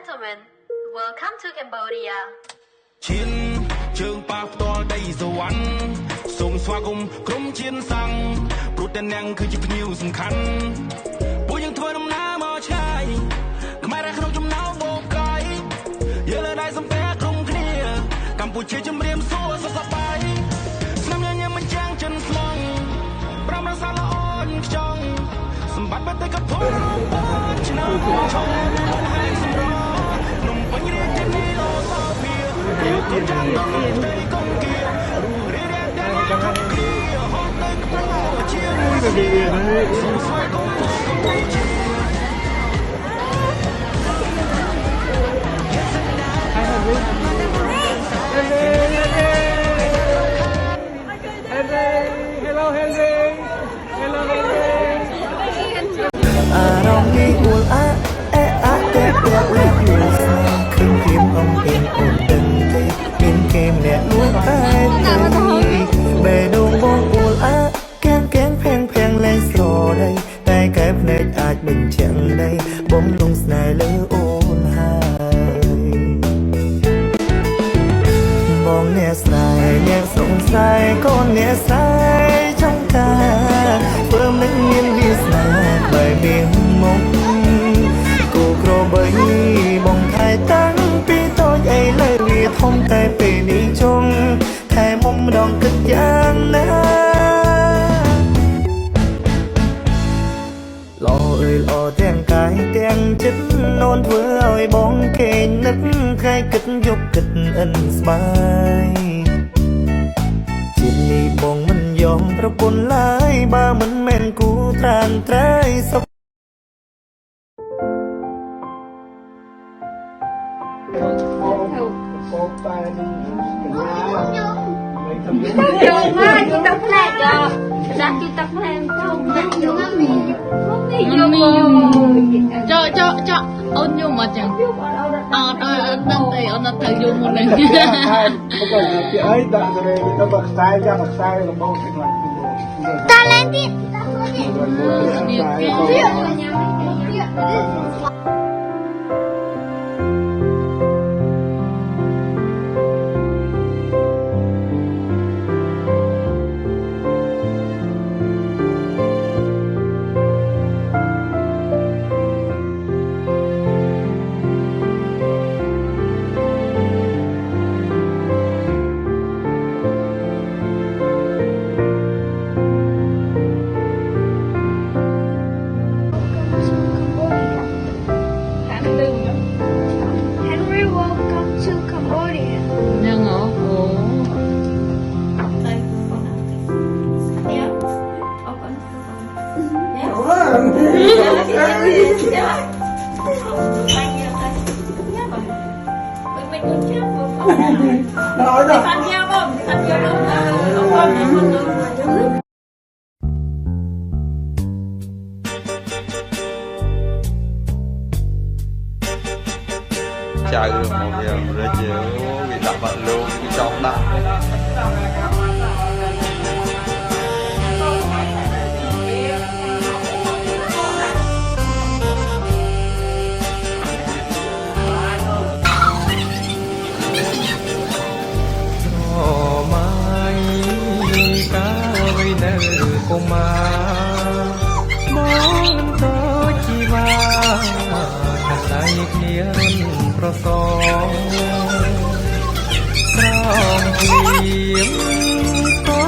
gentlemen, welcome to Cambodia. ឈានជើងប៉ះផ្ទាល់ដីសវណ្ណសូមស្វាគមន៍ក្រុមឈានសាំងព្រោះតែអ្នកគឺជាភ្ញៀវសំខាន់ពួកយើងធ្វើដំណើរមកឆ្ងាយខ្មែរនៅក្នុងចំណោមបូកកាយយើងលើដៃសំពះក្រុមគ្នាកម្ពុជាជំរាបសួរសុខសប្បាយស្នាមញញឹមមិនចាំងចិនស្លងប្រាំរសាល្អញខ្ចង់សម្បត្តិបេតិកភណ្ឌឆ្នាំឆុងហើយសម្រនំពេញរាជធានីលោសាភាទីចាំដល់ដីកុំគៀរីរ៉ែទាំងកំគៀហត់ទៅខ្ពស់ជាសូមស្វាគមន៍កម្ពុជាHello Henry Hello Henry អារម្មណ៍នេះអួលអាតែពាក់លិចយល់ស្នេហ៍ឃើញព្រៀមអំពីអូនដឹងទេមានគេម្នាក់លួងឯងបេះដូងបងអួលកែងផាំងលែងស្រដីតែកែភ្នែកអាចបញ្ជាក់ដីបំលងស្នេហ៍លើអូនហើយបងអ្នកស្នេហ៍អ្នកសង្ស័យកូនអ្នកស្នេហ៍ចង់ការព្រមនឹងមានវាសនាបែបមានមកគូក្របីបងថែតាំងពីតូចអីលើវាធំតែពេលនេះចង់ថែមុំម្ដងគិតយ៉ាងណាល្អអើយល្អទាំងកាយទាំងចិត្តនោនធ្វើឲ្យបងគេងនឹកថ្ងៃគិតយកគិតអិនស្បាយជាតិនេះបងមិនយอมប្រពន្ធឡើយបើមិនមែនគូត្រានត្រៃសុខចូលមកជិះទឹកផ្លែយកដាក់ជិះទឹកផ្លែចូលមកយកមីចកអូនយំអត់ចឹងអត់ដឹងទេអូនអត់ត្រូវយំមុនហ្នឹងតែពីអីដាក់ទៅទៅបខ្សែយ៉ាងបខ្សែរបស់ខ្លួនតាឡែនទៀតចៅមកវារជើវាដាក់បាក់លោកវាចង់ដាក់កុមារបងតូចជីវ៉ាអាស្រ័យគ្នារុនប្រសងក្រោមព្រៀមក៏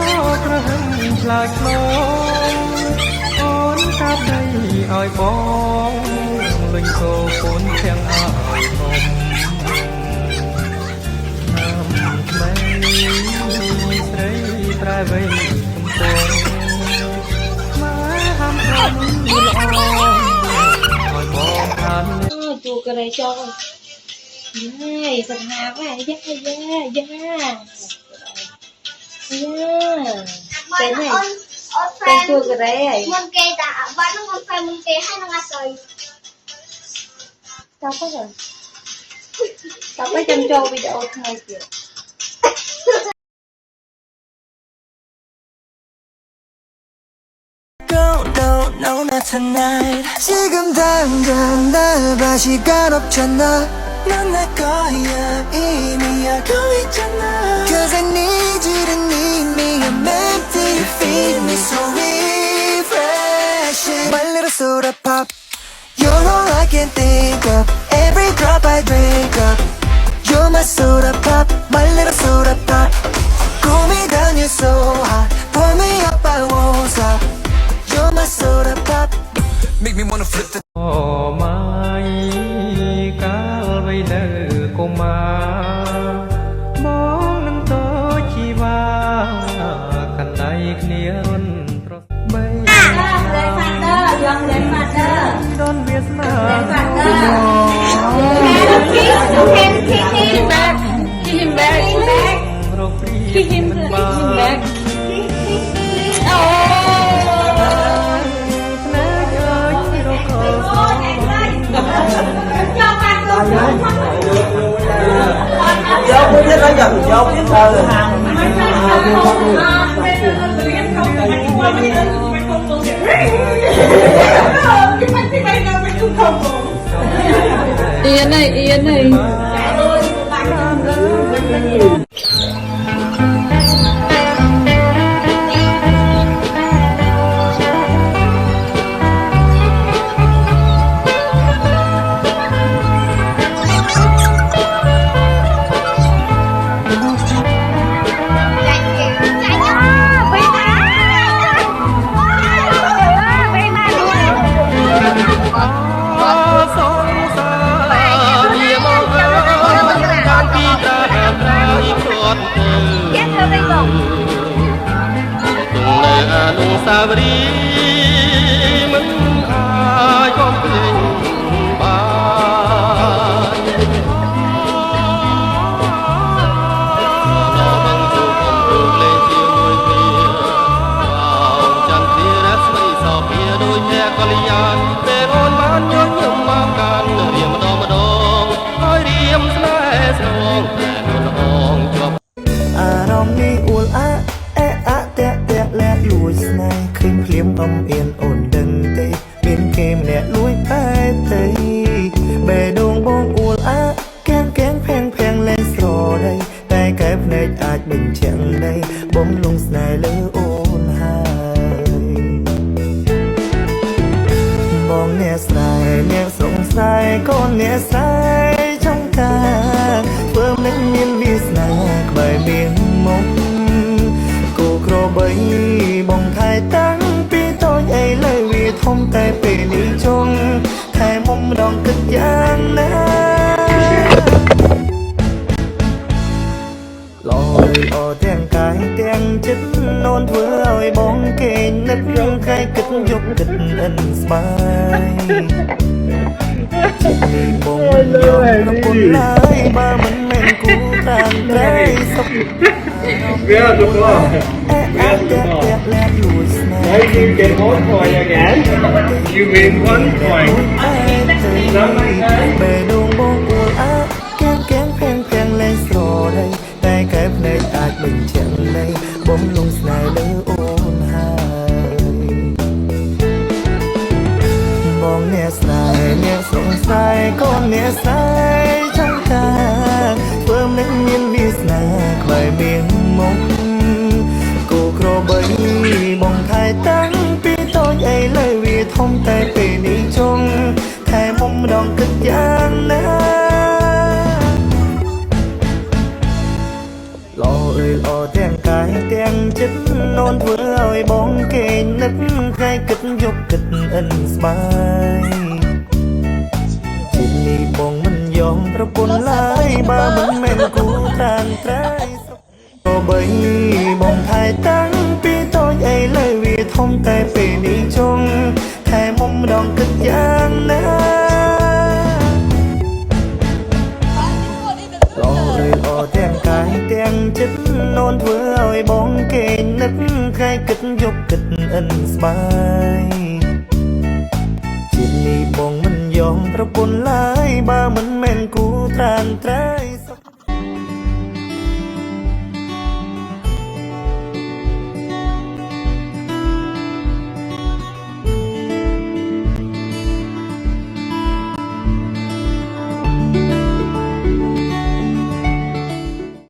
ក្រហមឆ្លើយឆ្លងអូនកាប់ដីឲ្យបងលេងកោកូនទាំងឲ្យនំតាមថ្មីស្រីប្រែវៃកំពងchú cái này cho con này sẵn hà quá dạ cái này cái chú cái đấy môn kê đã vẫn nó môn phải môn kê hay nó ngắt rồi tao có rồi tao có chăm cho video thay kiểu No, not tonight. 지금 당장 날 봐 시간 없잖아. 넌 날 거야 이미 알고 있잖아 Cause I need you to need me I'm meant to you feed me so refreshing My little soda pop You're all I can think of Every drop I drink up You're my soda pop My little soda pop Cool me down you're so hot Pour me up I won't stop You're my soda pop Make me wanna flip the ไม่កាលវ័យនៅកុមារមកនឹងតជីវាកណ្ដៃគ្នារុនប្របីដនវាស្នារកព្រីមិនបានDâu cũng biết lấy dần dâu biết thơ Yên nàyអនុស្សាវរីយ៍មិនអាចកំភ្លេចបានដល់បងជួបអំពើលេងជាមួយគ្នាអោចន្ទធារស្មីសោភាដូចភក្កលយានពេលអូនបានញញឹមមកកាន់រៀមម្ដងហើយរៀមស្នេហ៍ស្នងតែនួនអងជាប់អារម្មណ៍នេះអួលអាតែលែកលួចស្នេហ៍ឃើញភ្លាមអំអៀនអូនដឹងទេមានគេម្នាក់លួចបែបទៅបេះដូងបងអួលអាកែងផាំងលែងស្រដីតែកែភ្នែកអាចបញ្ជាក់ដីបំលងស្នេហ៍លើអូនហើយបងអ្នកស្រ័យអ្នកសង្ស័យកូនអ្នកស្រ័យចង់ការធ្វើមិនមានវាសនាក្បែរមានមកក្របីបងថែតាំងពីតូចអីលើវាធំតែពេលនេះចង់ថែមុំម្ដងគិតយ៉ាងណាលយអទាំងកាយទាំងចិត្តនោនធ្វើឲ្យបងគេនឹកកាយគិតយកគិតអិនស្បាយនេះបងយកប្រពន្ធឡើយបើមិនមែនគូតាមត្រៃសុខWhere the ball? Where the ball? Now you get 1 point again. You win 1 point. Not like that. បេះដូងបងអួលអាកែងផាំងលែងស្រដីតែកែភ្នែកអាចបញ្ជាក់ដីបំលងស្នេហ៍លើអូនហើយបងអ្នកស្នេហ៍អ្នកសង្ស័យកូនអ្នកស្នេហ៍ចង់ការធ្វើមិនមានវាសនាក្បែរមានមកគូក្របីបងថែតាំងពីតូចអីលើវាធំតែពេលនេះចង់ថែមុំម្ដងគិតយ៉ាងណាល្អអើយល្អទាំងកាយទាំងចិត្តនោនធ្វើឲ្យបងគេនឹកថ្ងៃគិតយកគិតអិនស្បាយចិត្តនេះបងមិនយอมប្រពន្ធឡើយបើមិនមែនគូតានត្រៃក៏បីបងថែតាំងពីតូចអីលើវាធំតែពេលនេះចង់ថែមុំម្ដងគិតយ៉ាងណាល្អអើយល្អទាំងកាយទាំងចិត្តនោនធ្វើឲ្យបងគេនឹកថ្ងៃគិតយកគិតអិនស្បាយជាតិនេះបងមិនយอมប្រពន្ធឡើយបើមិនមែនគូតានត្រៃ